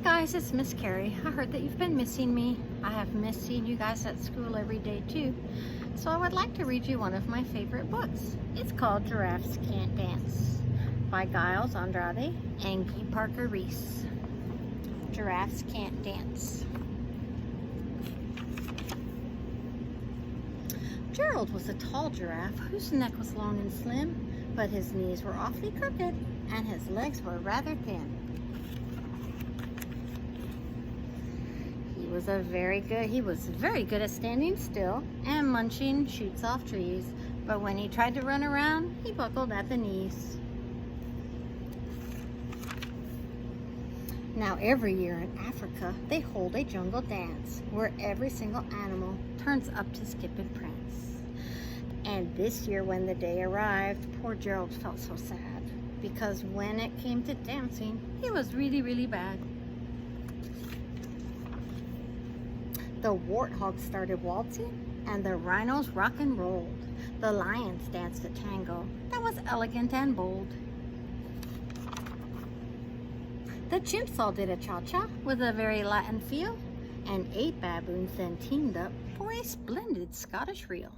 guys, it's Miss Carrie. I heard that you've been missing me. I have missed seeing you guys at school every day too. So I would like to read you one of my favorite books. It's called Giraffes Can't Dance by Giles Andrade and Guy Parker Reese. Giraffes Can't Dance. Gerald was a tall giraffe whose neck was long and slim, but his knees were awfully crooked and his legs were rather thin. He was very good at standing still and munching shoots off trees, but when he tried to run around, he buckled at the knees. Now every year in Africa, they hold a jungle dance where every single animal turns up to skip and prance. And this year when the day arrived, poor Gerald felt so sad because when it came to dancing, he was really bad. The warthogs started waltzing, and the rhinos rock and rolled. The lions danced a tango that was elegant and bold. The chimps all did a cha-cha with a very Latin feel, and 8 baboons then teamed up for a splendid Scottish reel.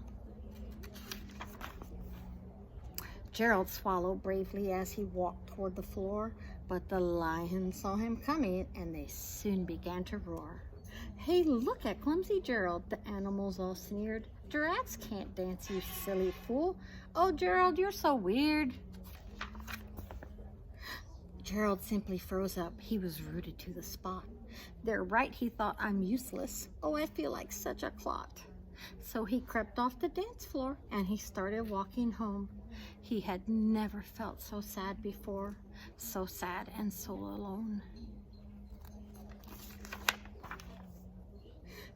Gerald swallowed bravely as he walked toward the floor, but the lions saw him coming, and they soon began to roar. "Hey, look at clumsy Gerald," the animals all sneered. "Giraffes can't dance, you silly fool. Oh, Gerald, you're so weird." Gerald simply froze up. He was rooted to the spot. "They're right," he thought. "I'm useless. Oh, I feel like such a clot." So he crept off the dance floor and he started walking home. He had never felt so sad before, so sad and so alone.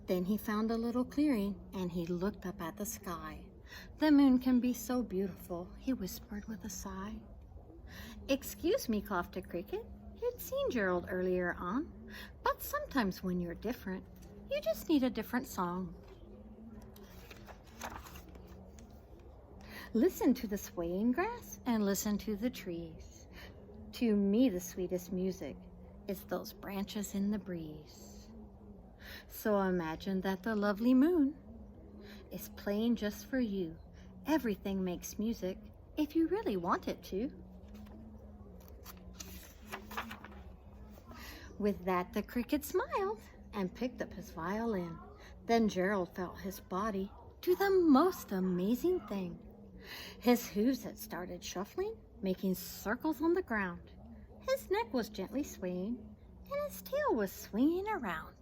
Then he found a little clearing and he looked up at the sky. "The moon can be so beautiful," he whispered with a sigh. "Excuse me," coughed a cricket. He'd seen Gerald earlier on, but sometimes when you're different, you just need a different song. Listen to the swaying grass and listen to the trees. To me, the sweetest music is those branches in the breeze. So imagine that the lovely moon is playing just for you. Everything makes music if you really want it to. With that, the cricket smiled and picked up his violin. Then Gerald felt his body do the most amazing thing. His hooves had started shuffling, making circles on the ground. His neck was gently swaying, and his tail was swinging around.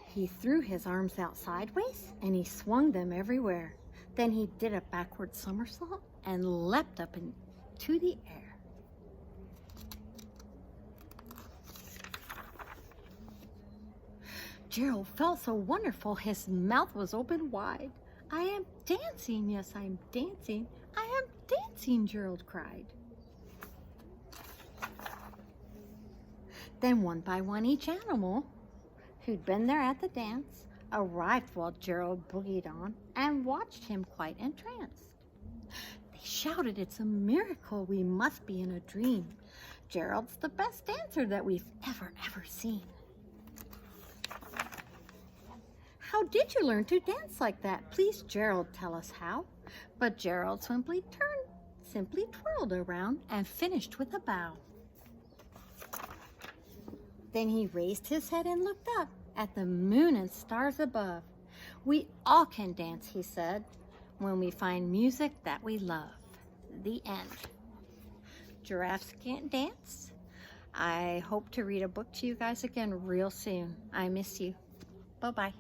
He threw his arms out sideways, and he swung them everywhere. Then he did a backward somersault and leapt up into the air. Gerald felt so wonderful, his mouth was open wide. "I am dancing, yes, I'm dancing. I am dancing," Gerald cried. Then one by one each animal who'd been there at the dance arrived while Gerald boogied on and watched him quite entranced. They shouted, "It's a miracle, we must be in a dream. Gerald's the best dancer that we've ever seen." "How did you learn to dance like that? Please, Gerald, tell us how." But Gerald simply twirled around and finished with a bow. Then he raised his head and looked up at the moon and stars above. "We all can dance," he said, "when we find music that we love." The end. Giraffes Can't Dance. I hope to read a book to you guys again real soon. I miss you. Bye-bye.